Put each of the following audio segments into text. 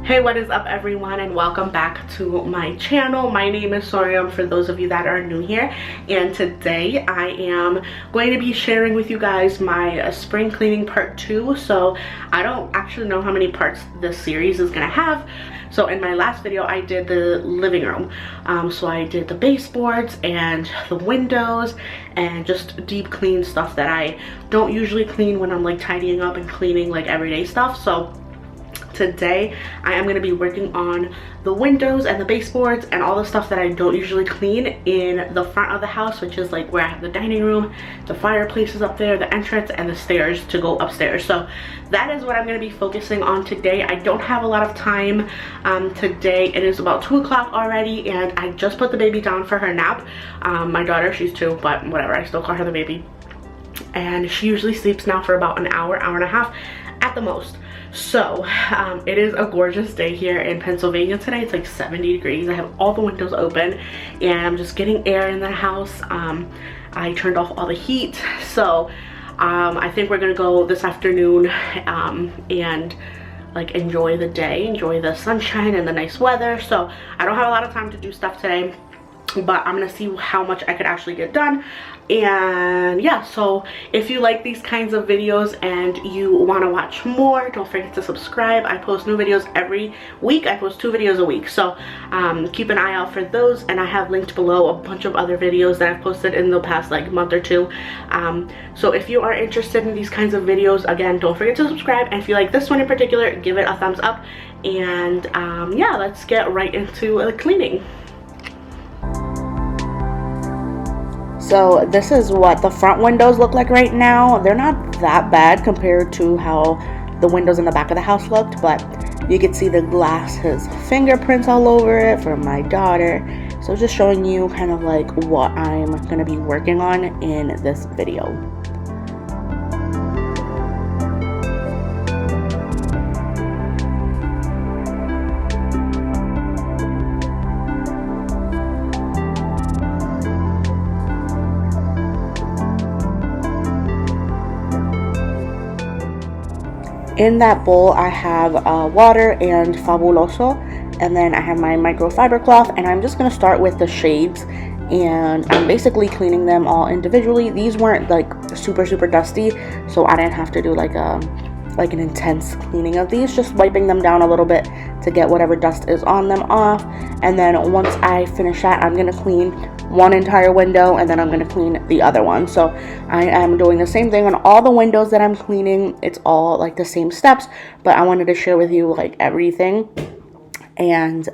Hey, what is up everyone, and welcome back to my channel. My name is Sorium for those of you that are new here, and today I am going to be sharing with you guys my spring cleaning part 2. So I don't actually know how many parts this series is gonna have. So in my last video I did the living room, so I did the baseboards and the windows and just deep clean stuff that I don't usually clean when I'm like tidying up and cleaning like everyday stuff. So today I am going to be working on the windows and the baseboards and all the stuff that I don't usually clean in the front of the house, which is like where I have the dining room, the fireplace is up there, the entrance, and the stairs to go upstairs. So that is what I'm going to be focusing on today. I don't have a lot of time today. It is about 2 o'clock already, and I just put the baby down for her nap. My daughter, she's 2, but whatever, I still call her the baby. And she usually sleeps now for about an hour, hour and a half at the most. So it is a gorgeous day here in Pennsylvania today. It's like 70 degrees. I have all the windows open and I'm just getting air in the house. I turned off all the heat. So I think we're gonna go this afternoon and like enjoy the day, enjoy the sunshine and the nice weather. So I don't have a lot of time to do stuff today, but I'm gonna see how much I could actually get done. And yeah, so if you like these kinds of videos and you want to watch more, don't forget to subscribe. I post new videos every week. I post 2 videos a week, so keep an eye out for those. And I have linked below a bunch of other videos that I've posted in the past like month or 2. So if you are interested in these kinds of videos, again, don't forget to subscribe. And if you like this one in particular, give it a thumbs up. And yeah, let's get right into cleaning. So this is what the front windows look like right now. They're not that bad compared to how the windows in the back of the house looked, but you can see the glass has fingerprints all over it from my daughter. So just showing you kind of like what I'm gonna be working on in this video. In that bowl I have water and Fabuloso, and then I have my microfiber cloth, and I'm just going to start with the shades, and I'm basically cleaning them all individually. These weren't like super dusty, so I didn't have to do like an intense cleaning of these, just wiping them down a little bit to get whatever dust is on them off. And then once I finish that, I'm going to clean one entire window, and then I'm going to clean the other one. So I am doing the same thing on all the windows that I'm cleaning. It's all like the same steps, but I wanted to share with you like everything. And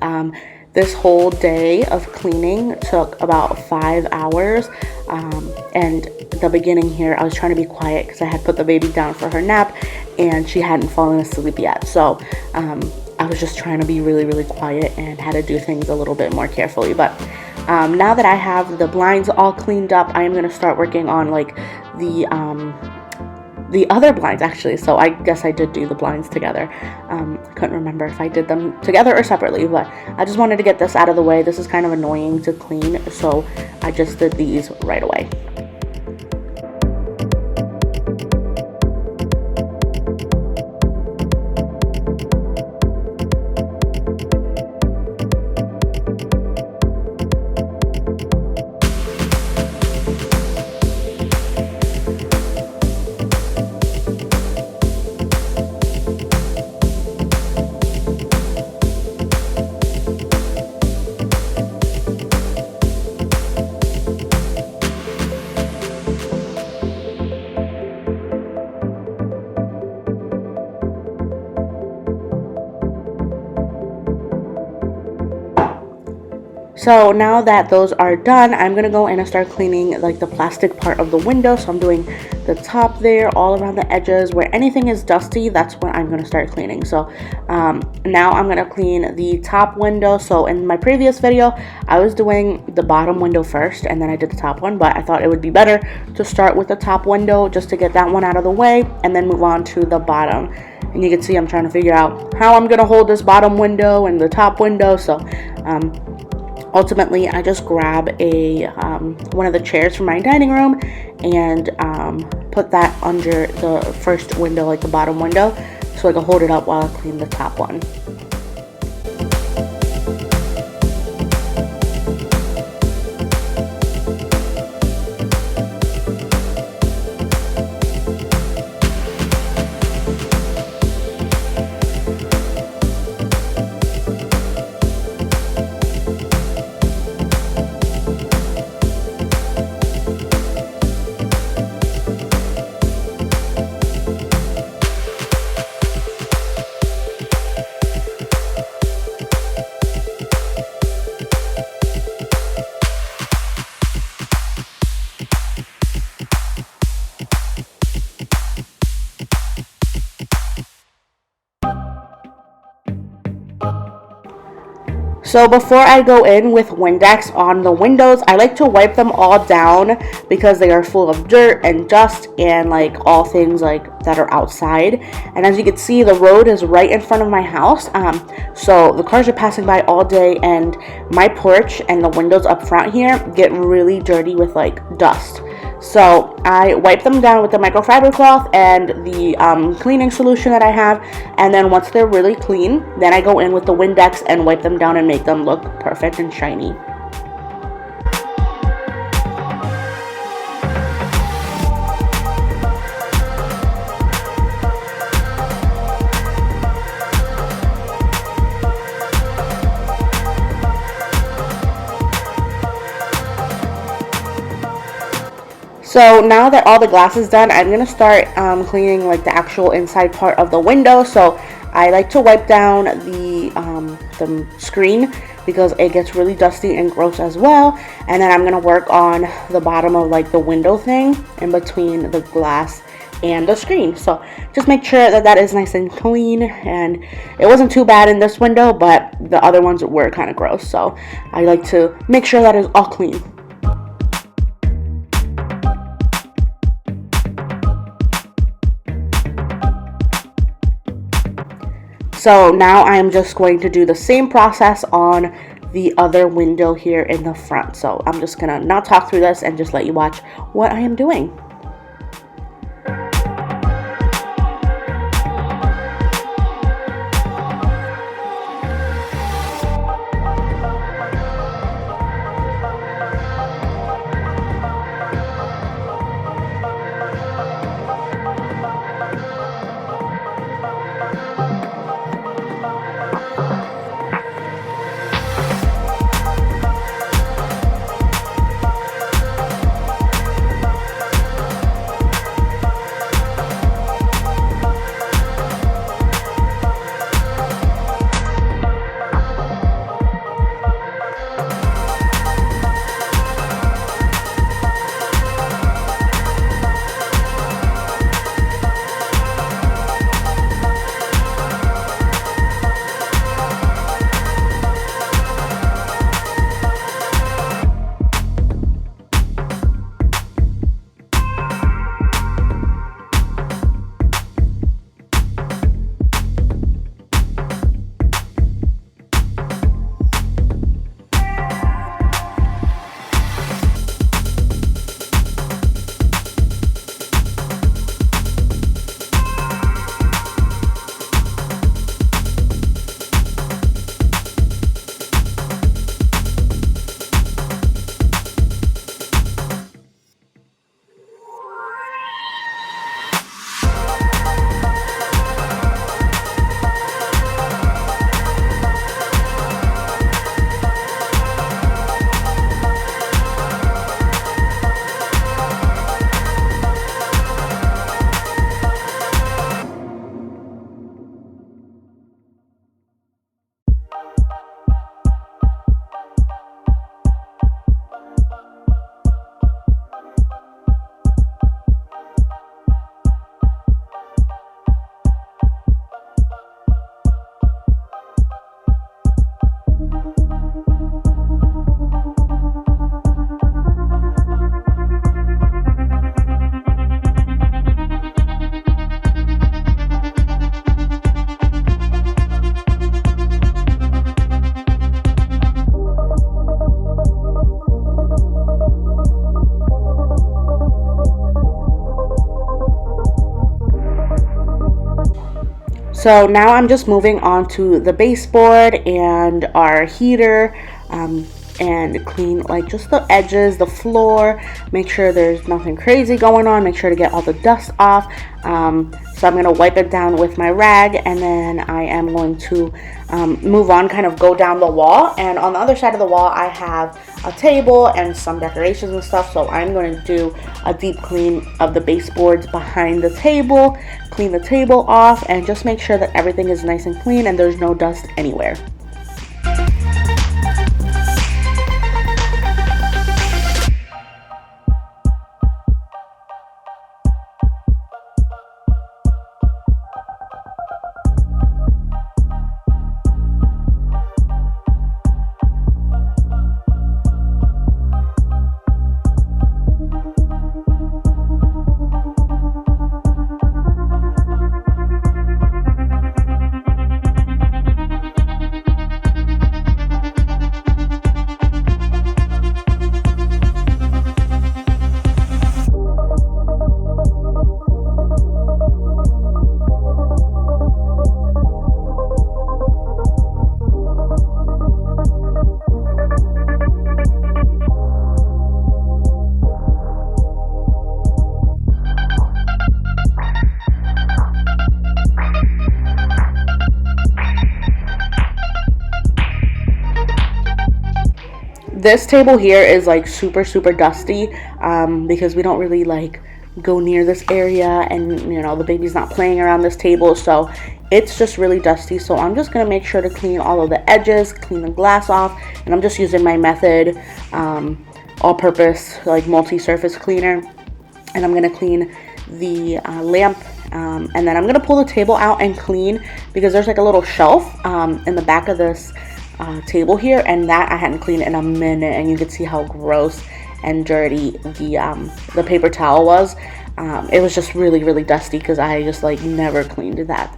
this whole day of cleaning took about 5 hours. And the beginning here, I was trying to be quiet because I had put the baby down for her nap and she hadn't fallen asleep yet. So I was just trying to be really quiet and had to do things a little bit more carefully. But now that I have the blinds all cleaned up, I am going to start working on like the other blinds actually. So I guess I did do the blinds together. Couldn't remember if I did them together or separately, but I just wanted to get this out of the way. This is kind of annoying to clean, so I just did these right away. So now that those are done, I'm going to go in and start cleaning like the plastic part of the window. So I'm doing the top there, all around the edges. Where anything is dusty, that's what I'm going to start cleaning. So now I'm going to clean the top window. So in my previous video, I was doing the bottom window first and then I did the top one. But I thought it would be better to start with the top window just to get that one out of the way and then move on to the bottom. And you can see I'm trying to figure out how I'm going to hold this bottom window and the top window. So ultimately I just grab a one of the chairs from my dining room and put that under the first window, like the bottom window, so I can hold it up while I clean the top one. So before I go in with Windex on the windows, I like to wipe them all down because they are full of dirt and dust and like all things like that are outside. And as you can see, the road is right in front of my house. So the cars are passing by all day, and my porch and the windows up front here get really dirty with like dust. So I wipe them down with the microfiber cloth and the cleaning solution that I have, and then once they're really clean, then I go in with the Windex and wipe them down and make them look perfect and shiny. So now that all the glass is done, I'm going to start cleaning like the actual inside part of the window. So I like to wipe down the screen because it gets really dusty and gross as well. And then I'm going to work on the bottom of like the window thing in between the glass and the screen. So just make sure that that is nice and clean. And it wasn't too bad in this window, but the other ones were kind of gross. So I like to make sure that is all clean. So now I'm just going to do the same process on the other window here in the front. So I'm just gonna not talk through this and just let you watch what I am doing. So now I'm just moving on to the baseboard and our heater, and clean like just the edges, the floor, make sure there's nothing crazy going on, make sure to get all the dust off. So I'm going to wipe it down with my rag, and then I am going to move on, kind of go down the wall. And on the other side of the wall I have a table and some decorations and stuff, so I'm going to do a deep clean of the baseboards behind the table, clean the table off, and just make sure that everything is nice and clean and there's no dust anywhere. This table here is like super dusty because we don't really like go near this area, and you know the baby's not playing around this table, so it's just really dusty. So I'm just gonna make sure to clean all of the edges, clean the glass off, and I'm just using my Method all-purpose like multi-surface cleaner, and I'm gonna clean the lamp, and then I'm gonna pull the table out and clean because there's like a little shelf in the back of this table here, and that I hadn't cleaned in a minute, and you can see how gross and dirty the paper towel was. It was just really dusty because I just like never cleaned that.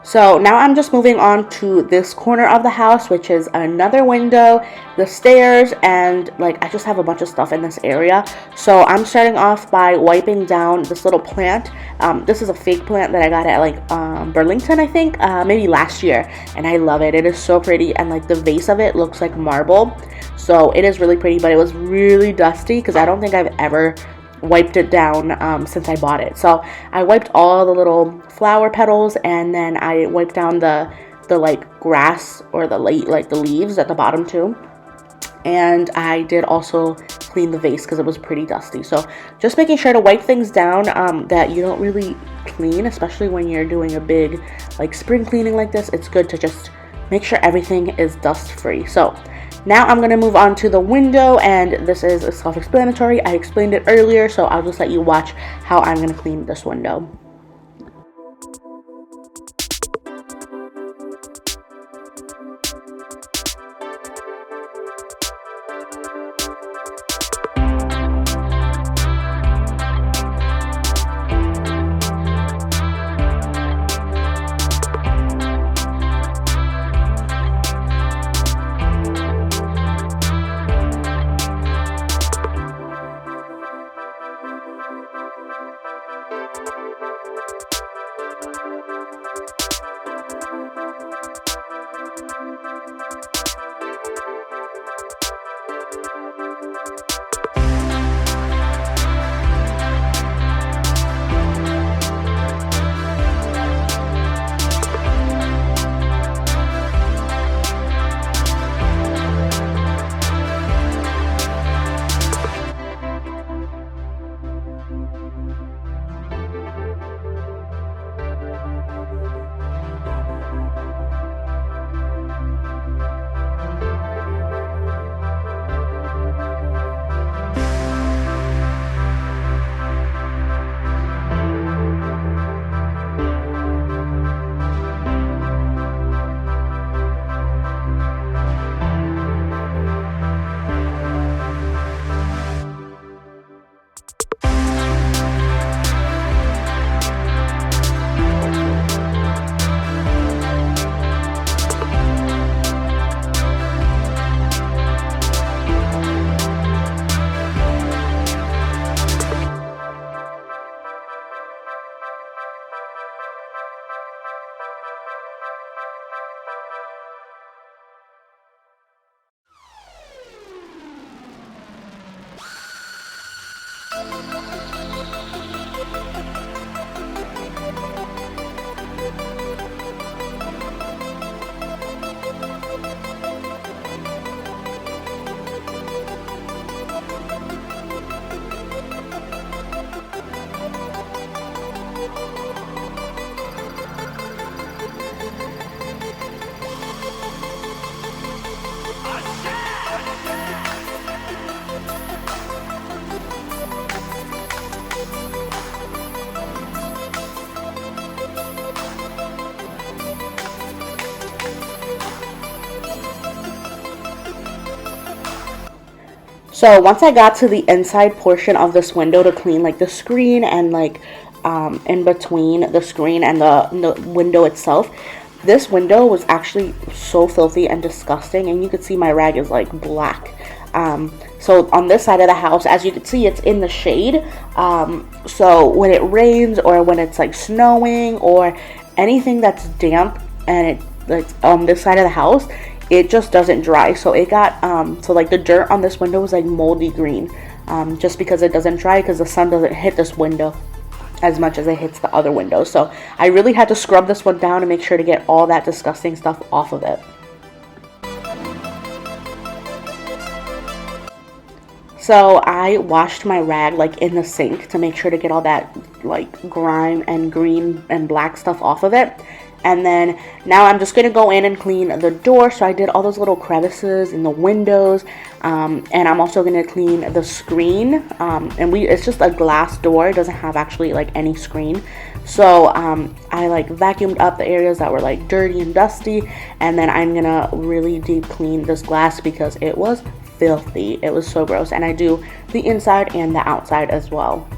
So now I'm just moving on to this corner of the house, which is another window, the stairs, and like I just have a bunch of stuff in this area. So I'm starting off by wiping down this little plant. This is a fake plant that I got at like Burlington, I think, maybe last year, and I love it. It is so pretty, and like the vase of it looks like marble. So it is really pretty, but it was really dusty because I don't think I've ever wiped it down since I bought it. So I wiped all the little flower petals, and then I wiped down the like grass or the leaves at the bottom too. And I did also clean the vase because it was pretty dusty. So just making sure to wipe things down that you don't really clean, especially when you're doing a big like spring cleaning like this. It's good to just make sure everything is dust free. So now I'm going to move on to the window, and this is self-explanatory. I explained it earlier, so I'll just let you watch how I'm going to clean this window. So once I got to the inside portion of this window to clean like the screen and like in between the screen and the window itself, This window was actually so filthy and disgusting, and you could see my rag is like black. So on this side of the house, as you can see, it's in the shade. So when it rains or when it's like snowing or anything that's damp and it's on this side of the house, it just doesn't dry. So it got so like the dirt on this window was like moldy green, just because it doesn't dry, because the sun doesn't hit this window as much as it hits the other windows. So I really had to scrub this one down and make sure to get all that disgusting stuff off of it. So I washed my rag like in the sink to make sure to get all that like grime and green and black stuff off of it. And then now I'm just going to go in and clean the door. So I did all those little crevices in the windows. And I'm also going to clean the screen. It's just a glass door. It doesn't have actually like any screen. So I like vacuumed up the areas that were like dirty and dusty. And then I'm going to really deep clean this glass because it was filthy. It was so gross. And I do the inside and the outside as well.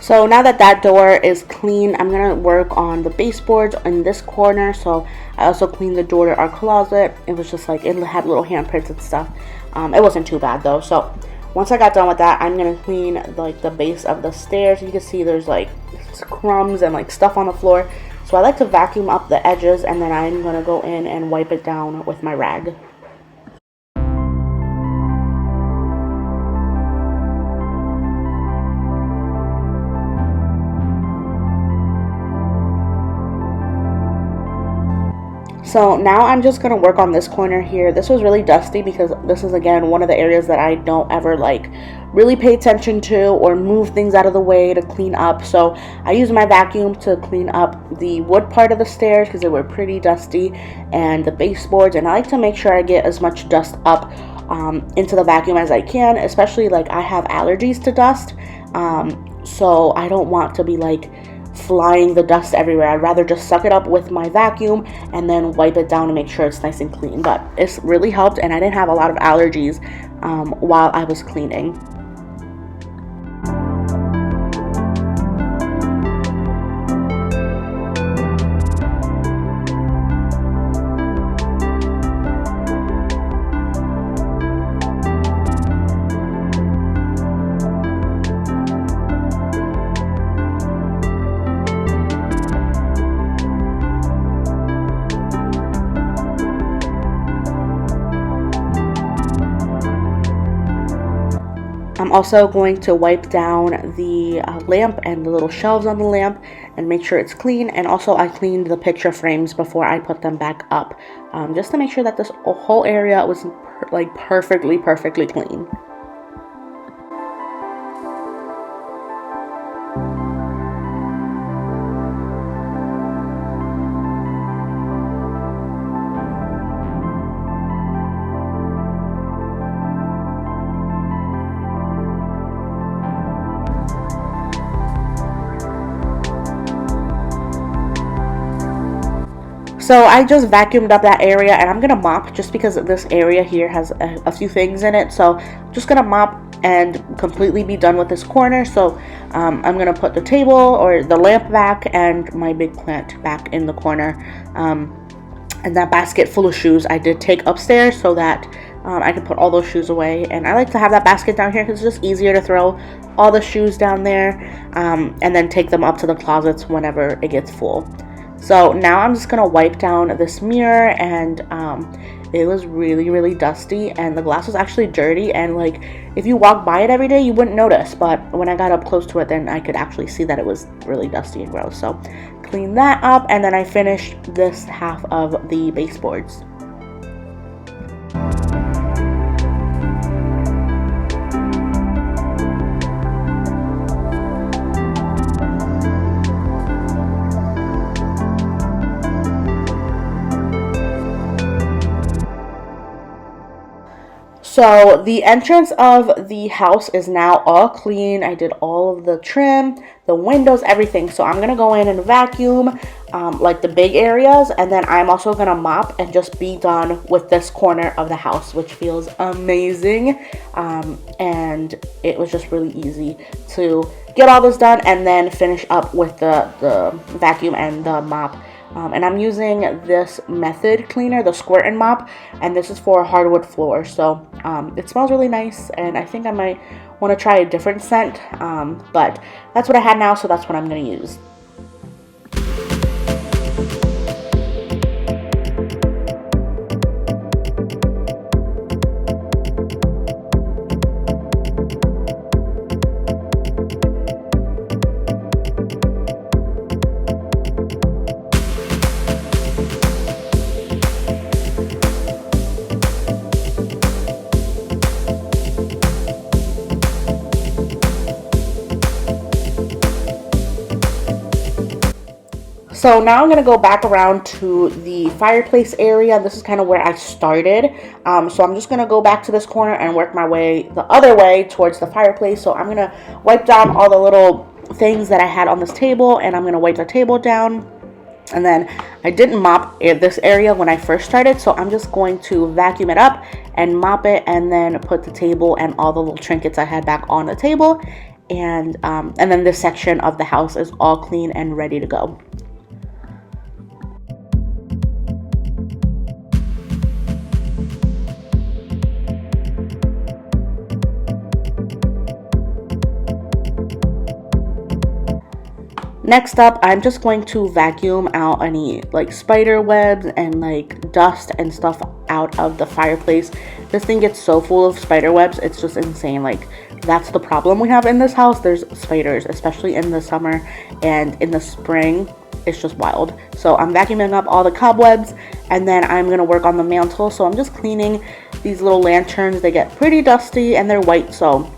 So now that that door is clean, I'm going to work on the baseboards in this corner. So I also cleaned the door to our closet. It was just like, it had little handprints and stuff. It wasn't too bad though. So once I got done with that, I'm going to clean like the base of the stairs. You can see there's like crumbs and like stuff on the floor. So I like to vacuum up the edges, and then I'm going to go in and wipe it down with my rag. So now I'm just going to work on this corner here. This was really dusty because this is, again, one of the areas that I don't ever like really pay attention to or move things out of the way to clean up. So I use my vacuum to clean up the wood part of the stairs because they were pretty dusty, and the baseboards. And I like to make sure I get as much dust up into the vacuum as I can, especially like I have allergies to dust. So I don't want to be like flying the dust everywhere. I'd rather just suck it up with my vacuum and then wipe it down to make sure it's nice and clean. But it's really helped, and I didn't have a lot of allergies while I was cleaning. I'm also going to wipe down the lamp and the little shelves on the lamp and make sure it's clean. And also I cleaned the picture frames before I put them back up, just to make sure that this whole area was like perfectly clean. So I just vacuumed up that area, and I'm going to mop just because this area here has a few things in it. So I'm just going to mop and completely be done with this corner. So I'm going to put the table or the lamp back and my big plant back in the corner. And that basket full of shoes I did take upstairs so that I can put all those shoes away. And I like to have that basket down here because it's just easier to throw all the shoes down there, and then take them up to the closets whenever it gets full. So now I'm just gonna wipe down this mirror, and it was really dusty, and the glass was actually dirty, and like if you walk by it every day you wouldn't notice, but when I got up close to it then I could actually see that it was really dusty and gross. So clean that up, and then I finished this half of the baseboards. So the entrance of the house is now all clean. I did all of the trim, the windows, everything. So I'm gonna go in and vacuum like the big areas, and then I'm also gonna mop and just be done with this corner of the house, which feels amazing. And it was just really easy to get all this done and then finish up with the vacuum and the mop. And I'm using this method cleaner, the squirt and mop, and this is for hardwood floor. So it smells really nice, and I think I might want to try a different scent, but that's what I had now, so that's what I'm going to use. So now I'm going to go back around to the fireplace area. This is kind of where I started. So I'm just going to go back to this corner and work my way the other way towards the fireplace. So I'm going to wipe down all the little things that I had on this table, and I'm going to wipe the table down. And then I didn't mop this area when I first started, so I'm just going to vacuum it up and mop it, and then put the table and all the little trinkets I had back on the table. And then this section of the house is all clean and ready to go. Next up, I'm just going to vacuum out any like spider webs and like dust and stuff out of the fireplace. This thing gets so full of spider webs, it's just insane. Like, that's the problem we have in this house. There's spiders, especially in the summer, and in the spring it's just wild. So I'm vacuuming up all the cobwebs, and then I'm gonna work on the mantle. So I'm just cleaning these little lanterns. They get pretty dusty and they're white, so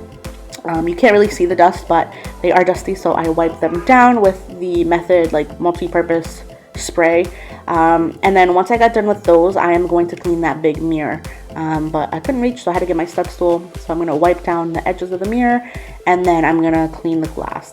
you can't really see the dust, but they are dusty, so I wipe them down with the method like multi-purpose spray. And then once I got done with those, I am going to clean that big mirror, but I couldn't reach, so I had to get my step stool. So I'm going to wipe down the edges of the mirror, and then I'm going to clean the glass.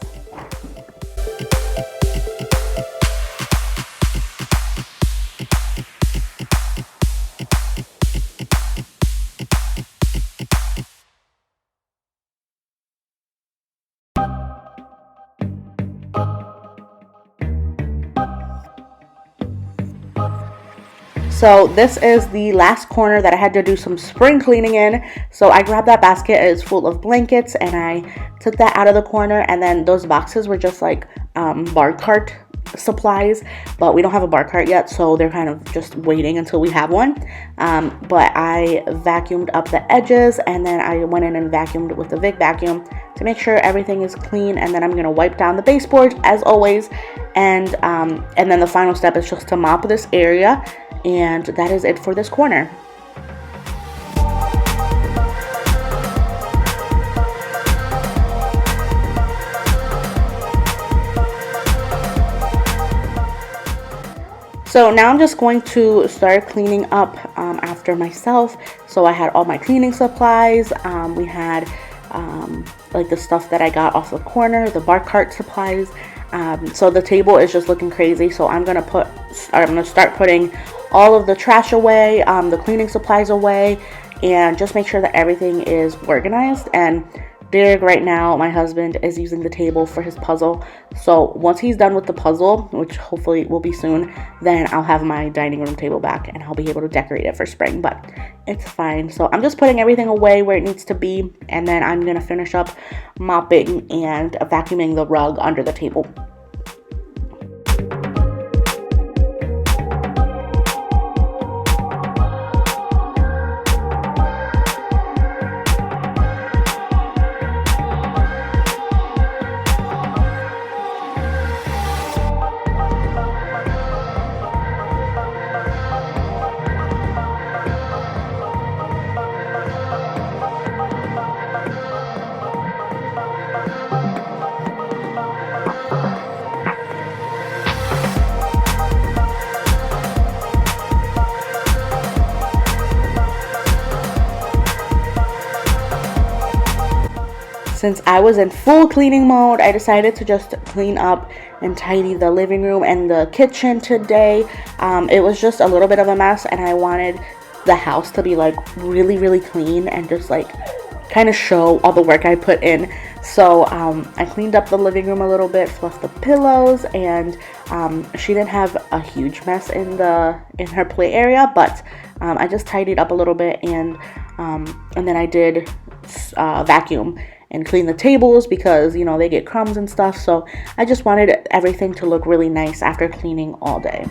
So this is the last corner that I had to do some spring cleaning in. So I grabbed that basket, it's full of blankets, and I took that out of the corner, and then those boxes were just like bar cart supplies, but we don't have a bar cart yet, so they're kind of just waiting until we have one. But I vacuumed up the edges, and then I went in and vacuumed with the Vic vacuum to make sure everything is clean, and then I'm going to wipe down the baseboards as always, and then the final step is just to mop this area. And that is it for this corner. So now I'm just going to start cleaning up after myself. So I had all my cleaning supplies. We had like the stuff that I got off the corner, the bar cart supplies. So the table is just looking crazy. So I'm gonna start putting all of the trash away, the cleaning supplies away, and just make sure that everything is organized. And Derek right now, my husband, is using the table for his puzzle. So once he's done with the puzzle, which hopefully will be soon, then I'll have my dining room table back and I'll be able to decorate it for spring, but it's fine. So I'm just putting everything away where it needs to be, and then I'm gonna finish up mopping and vacuuming the rug under the table. Since I was in full cleaning mode, I decided to just clean up and tidy the living room and the kitchen today. It was just a little bit of a mess, and I wanted the house to be like really clean and just like kind of show all the work I put in. So I cleaned up the living room a little bit, fluffed the pillows, and she didn't have a huge mess in her play area, but I just tidied up a little bit, and then I did vacuum and clean the tables because, you know, they get crumbs and stuff. So I just wanted everything to look really nice after cleaning all day.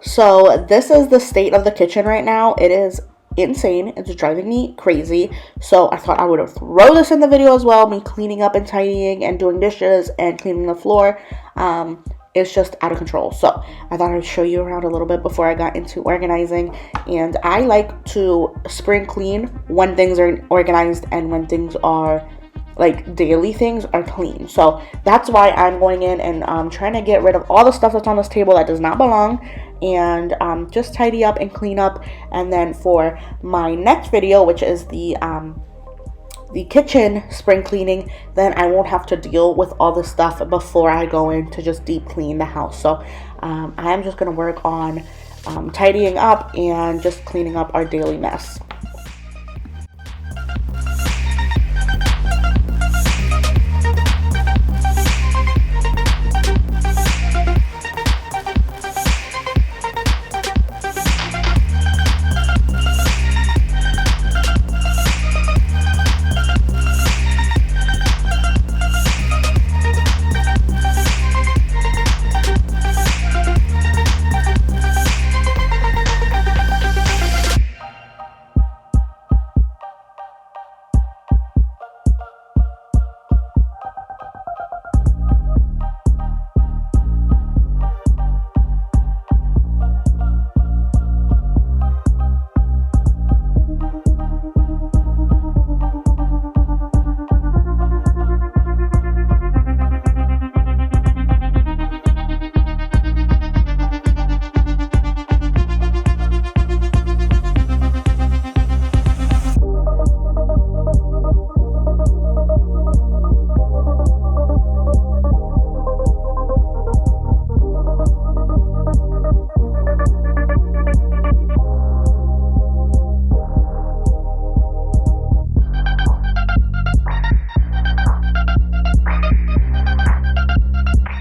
So this is the state of the kitchen right now. It is insane. It's driving me crazy. So I thought I would throw this in the video as well, me cleaning up and tidying and doing dishes and cleaning the floor. It's just out of control. So I thought I'd show you around a little bit before I got into organizing. And I like to spring clean when things are organized and when things are like daily things are clean. So that's why I'm going in and trying to get rid of all the stuff that's on this table that does not belong, and just tidy up and clean up. And then for my next video, which is the kitchen spring cleaning, then I won't have to deal with all the stuff before I go in to just deep clean the house. So I am just going to work on tidying up and just cleaning up our daily mess.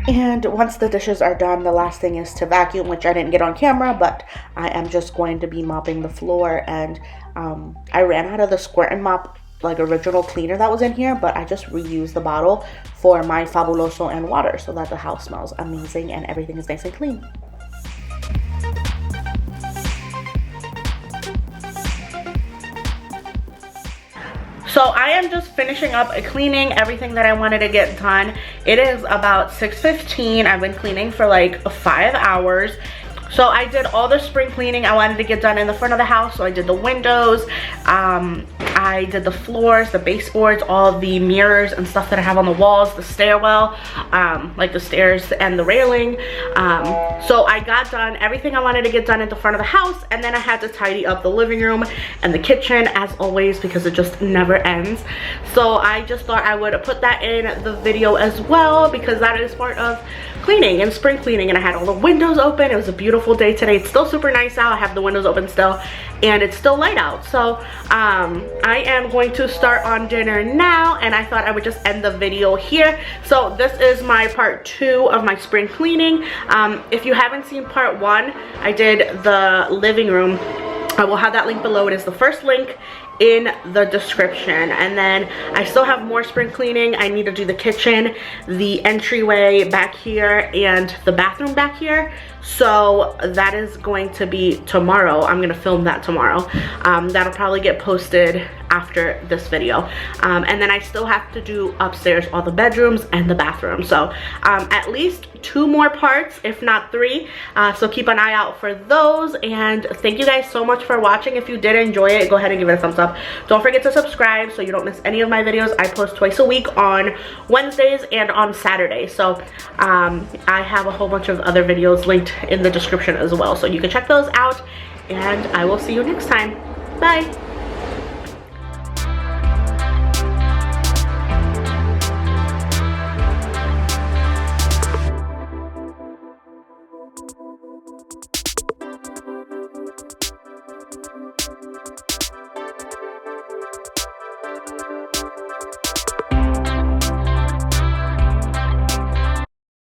And once the dishes are done, the last thing is to vacuum, which I didn't get on camera, but I am just going to be mopping the floor. And I ran out of the Squirt and Mop like original cleaner that was in here, but I just reused the bottle for my Fabuloso and water so that the house smells amazing and everything is nice and clean. So I am just finishing up cleaning everything that I wanted to get done. It is about 6:15. I've been cleaning for like 5 hours. So I did all the spring cleaning I wanted to get done in the front of the house. So I did the windows, I did the floors, the baseboards, all the mirrors and stuff that I have on the walls, the stairwell, like the stairs and the railing. So I got done everything I wanted to get done at the front of the house, and then I had to tidy up the living room and the kitchen as always because it just never ends. So I just thought I would put that in the video as well because that is part of cleaning and spring cleaning. And I had all the windows open. It was a beautiful day today. It's still super nice out. I have the windows open still and it's still light out. So I am going to start on dinner now, and I thought I would just end the video here. So this is my part 2 of my spring cleaning. If you haven't seen part 1, I did the living room. I will have that link below. It is the first link in the description. And then I still have more spring cleaning. I need to do the kitchen, the entryway back here, and the bathroom back here. So that is going to be tomorrow. I'm gonna film that tomorrow. That'll probably get posted after this video. And then I still have to do upstairs, all the bedrooms and the bathroom. So at least 2 more parts, if not 3. So keep an eye out for those. And thank you guys so much for watching. If you did enjoy it, go ahead and give it a thumbs up. Don't forget to subscribe so you don't miss any of my videos. I post twice a week on Wednesdays and on Saturdays. So I have a whole bunch of other videos linked in the description as well. So you can check those out, and I will see you next time. Bye.